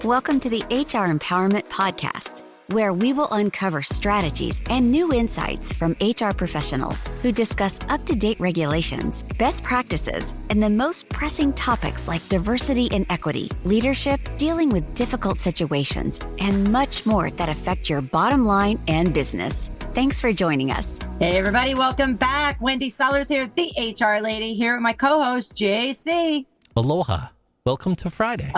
Welcome to the HR Empowerment Podcast, where we will uncover strategies and new insights from HR professionals who discuss up-to-date regulations, best practices, and the most pressing topics like diversity and equity, leadership, dealing with difficult situations, and much more that affect your bottom line and business. Thanks for joining us. Hey, everybody. Welcome back. Wendy Sellers here, the HR lady, here with my co-host, JC. Aloha. Welcome to Friday.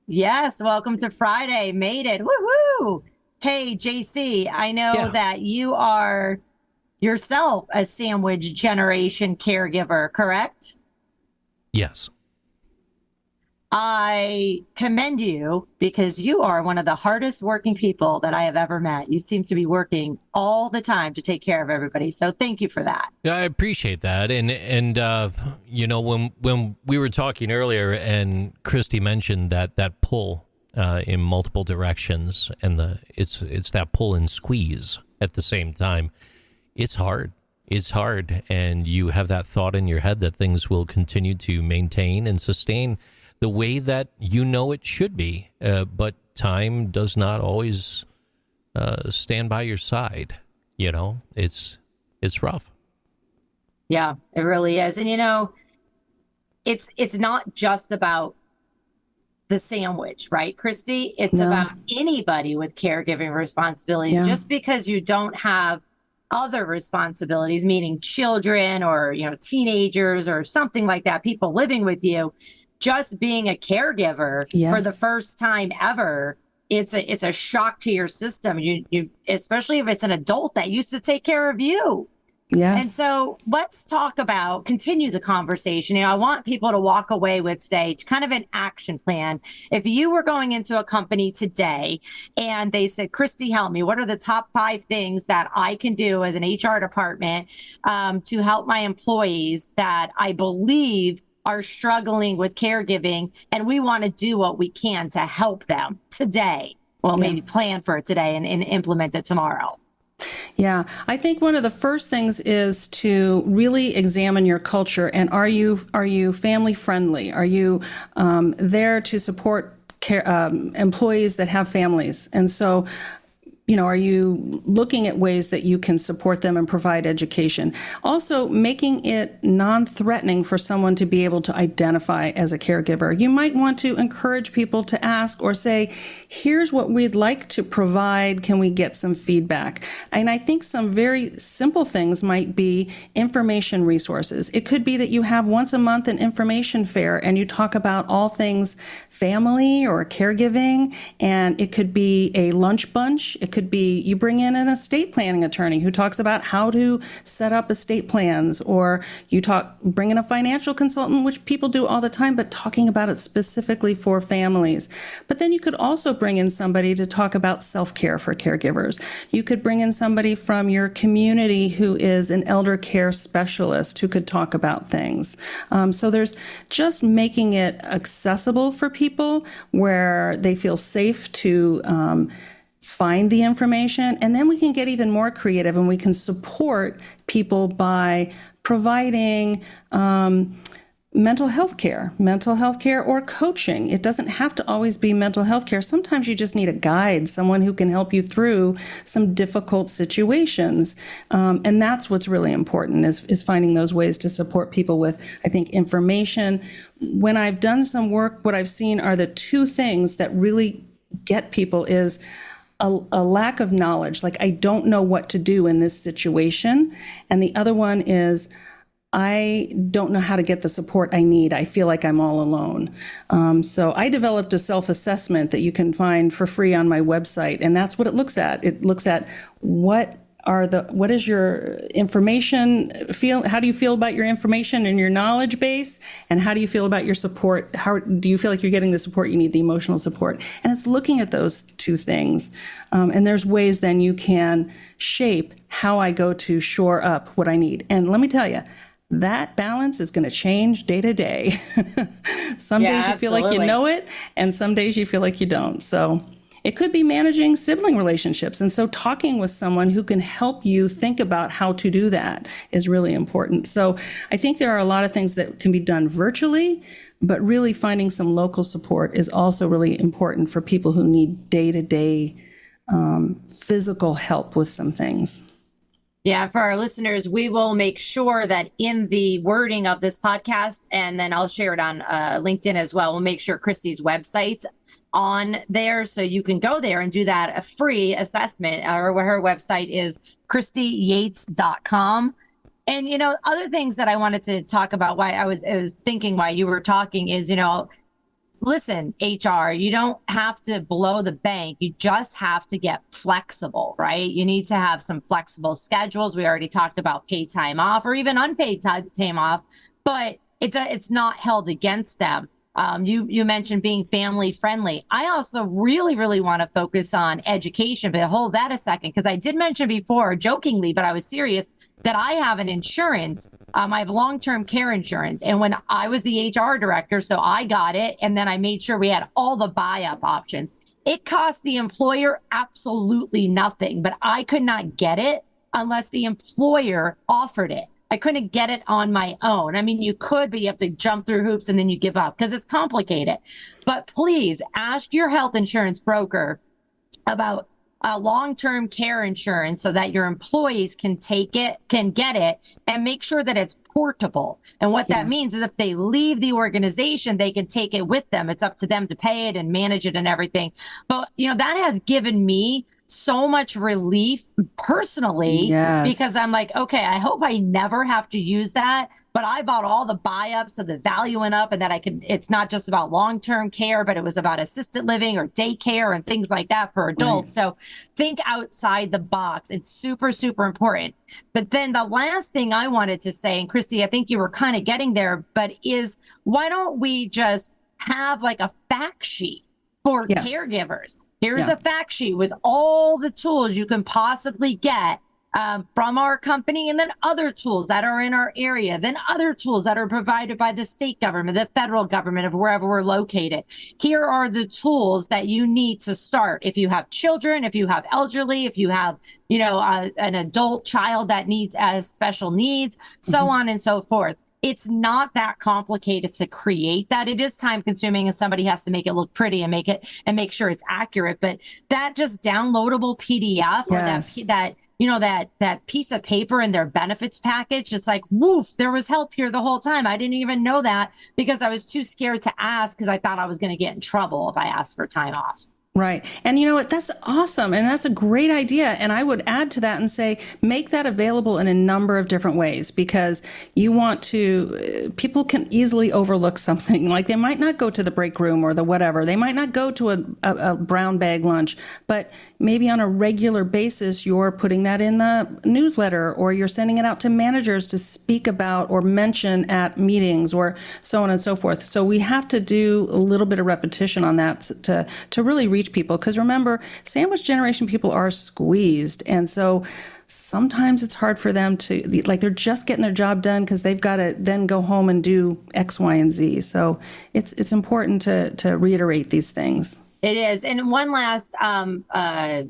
Yes, welcome to Friday. Made it. Woohoo! Hey, JC, I know that you are yourself a sandwich generation caregiver, correct? Yes. I commend you because you are one of the hardest working people that I have ever met. You seem to be working all the time to take care of everybody. So thank you for that. Yeah, I appreciate that. And you know, when we were talking earlier and Christy mentioned that pull in multiple directions and it's that pull and squeeze at the same time, it's hard. It's hard. And you have that thought in your head that things will continue to maintain and sustain the way that you know it should be, but time does not always stand by your side. You know, it's rough. Yeah, it really is. And you know, it's not just about the sandwich, right, Christy? It's about anybody with caregiving responsibilities. Yeah. Just because you don't have other responsibilities, meaning children or, you know, teenagers or something like that, people living with you, just being a caregiver for the first time ever, it's a shock to your system. You especially if it's an adult that used to take care of you. Yes. And so let's continue the conversation. You know, I want people to walk away with today kind of an action plan. If you were going into a company today and they said, Christy, help me, what are the top 5 things that I can do as an HR department to help my employees that I believe are struggling with caregiving, and we want to do what we can to help them today. Well, maybe plan for it today and implement it tomorrow. Yeah, I think one of the first things is to really examine your culture. And are you family friendly? Are you there to support employees that have families? And so, you know, are you looking at ways that you can support them and provide education? Also, making it non-threatening for someone to be able to identify as a caregiver. You might want to encourage people to ask or say, here's what we'd like to provide. Can we get some feedback? And I think some very simple things might be information resources. It could be that you have once a month an information fair and you talk about all things family or caregiving, and it could be a lunch bunch. It could be you bring in an estate planning attorney who talks about how to set up estate plans, or you bring in a financial consultant, which people do all the time, but talking about it specifically for families. But then you could also bring in somebody to talk about self-care for caregivers. You could bring in somebody from your community who is an elder care specialist who could talk about things. So there's just making it accessible for people where they feel safe to find the information, and then we can get even more creative and we can support people by providing mental health care or coaching. It doesn't have to always be mental health care. Sometimes you just need a guide, someone who can help you through some difficult situations. And that's what's really important is finding those ways to support people with, I think, information. When I've done some work, what I've seen are the 2 things that really get people is a lack of knowledge, like I don't know what to do in this situation. And the other one is I don't know how to get the support I need. I feel like I'm all alone. So I developed a self-assessment that you can find for free on my website. And that's what it looks at. It looks at what is your information how do you feel about your information and your knowledge base, and how do you feel about your support? How do you feel like you're getting the support you need, the emotional support? And it's looking at those 2 things. And there's ways then you can shape how I go to shore up what I need. And let me tell you, that balance is going to change day to day. Some days you feel like you know it, and some days you feel like you don't. So it could be managing sibling relationships. And so talking with someone who can help you think about how to do that is really important. So I think there are a lot of things that can be done virtually, but really finding some local support is also really important for people who need day-to-day physical help with some things. Yeah, for our listeners, we will make sure that in the wording of this podcast, and then I'll share it on LinkedIn as well, we'll make sure Christy's website's on there so you can go there and do that a free assessment. Or her website is ChristyYates.com. And, you know, other things that I wanted to talk about why I was thinking while you were talking is, you know, listen, HR, you don't have to blow the bank. You just have to get flexible, right? You need to have some flexible schedules. We already talked about paid time off or even unpaid time off, but it's not held against them. You mentioned being family friendly. I also really, really want to focus on education, but hold that a second, because I did mention before, jokingly, but I was serious, that I have an insurance. I have long-term care insurance. And when I was the HR director, so I got it. And then I made sure we had all the buy-up options. It cost the employer absolutely nothing, but I could not get it unless the employer offered it. I couldn't get it on my own. I mean, you could, but you have to jump through hoops and then you give up because it's complicated. But please ask your health insurance broker about long-term care insurance so that your employees can get it, and make sure that it's portable. And what that means is if they leave the organization, they can take it with them. It's up to them to pay it and manage it and everything. But, you know, that has given me so much relief personally, because I'm like, okay, I hope I never have to use that. But I bought all the buy-ups, so the value went up, and that it's not just about long-term care, but it was about assisted living or daycare and things like that for adults. Right. So think outside the box. It's super, super important. But then the last thing I wanted to say, and Christy, I think you were kind of getting there, but is why don't we just have like a fact sheet for caregivers? Here's a fact sheet with all the tools you can possibly get from our company, and then other tools that are in our area, then other tools that are provided by the state government, the federal government of wherever we're located. Here are the tools that you need to start. If you have children, if you have elderly, if you have, you know, an adult child that has special needs, so on and so forth. It's not that complicated to create that. It is time consuming and somebody has to make it look pretty and make sure it's accurate. But that just downloadable PDF or that piece of paper in their benefits package, it's like, woof, there was help here the whole time. I didn't even know that because I was too scared to ask because I thought I was going to get in trouble if I asked for time off. Right. And you know what? That's awesome. And that's a great idea. And I would add to that and say, make that available in a number of different ways, because you want to, people can easily overlook something. Like they might not go to the break room or the whatever. They might not go to a brown bag lunch, but maybe on a regular basis, you're putting that in the newsletter, or you're sending it out to managers to speak about or mention at meetings, or so on and so forth. So we have to do a little bit of repetition on that to really reach people, because remember, sandwich generation people are squeezed, and so sometimes it's hard for them to, like, they're just getting their job done because they've got to then go home and do X, Y, and Z. So it's important to reiterate these things. It is. And one last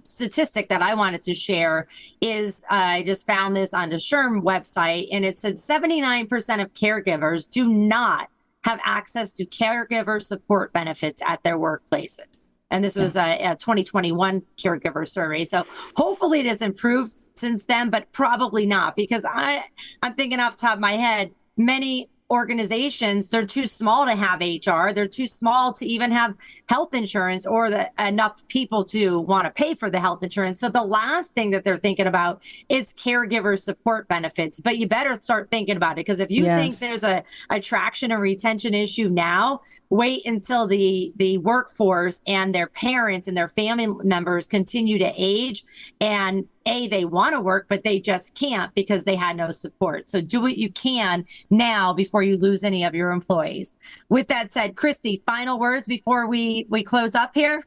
statistic that I wanted to share is I just found this on the SHRM website, and it said 79% of caregivers do not have access to caregiver support benefits at their workplaces. And this was a 2021 caregiver survey. So hopefully it has improved since then, but probably not, because I'm thinking off the top of my head, many organizations, they're too small to have HR. They're too small to even have health insurance or enough people to want to pay for the health insurance. So the last thing that they're thinking about is caregiver support benefits. But you better start thinking about it, because if you think there's a attraction and retention issue now, wait until the workforce and their parents and their family members continue to age, and they want to work, but they just can't because they had no support. So do what you can now before you lose any of your employees. With that said, Christy, final words before we close up here?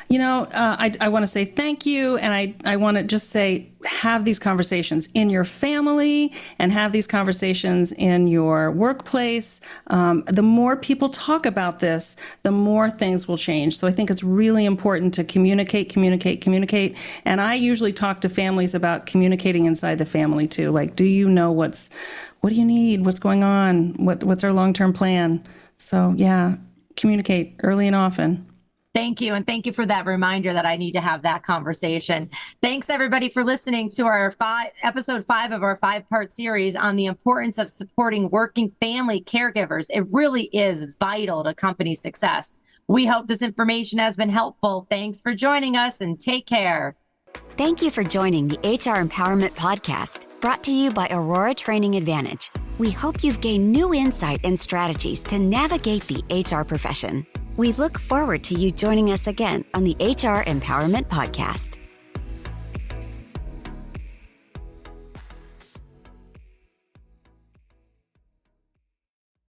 You know, I want to say thank you. And I want to just say, have these conversations in your family and have these conversations in your workplace. The more people talk about this, the more things will change. So I think it's really important to communicate. And I usually talk to families about communicating inside the family too. Like, do you know what do you need? What's going on? What's our long-term plan? So yeah, communicate early and often. Thank you. And thank you for that reminder that I need to have that conversation. Thanks, everybody, for listening to our episode 5 of our 5-part series on the importance of supporting working family caregivers. It really is vital to company success. We hope this information has been helpful. Thanks for joining us and take care. Thank you for joining the HR Empowerment Podcast, brought to you by Aurora Training Advantage. We hope you've gained new insight and strategies to navigate the HR profession. We look forward to you joining us again on the HR Empowerment Podcast.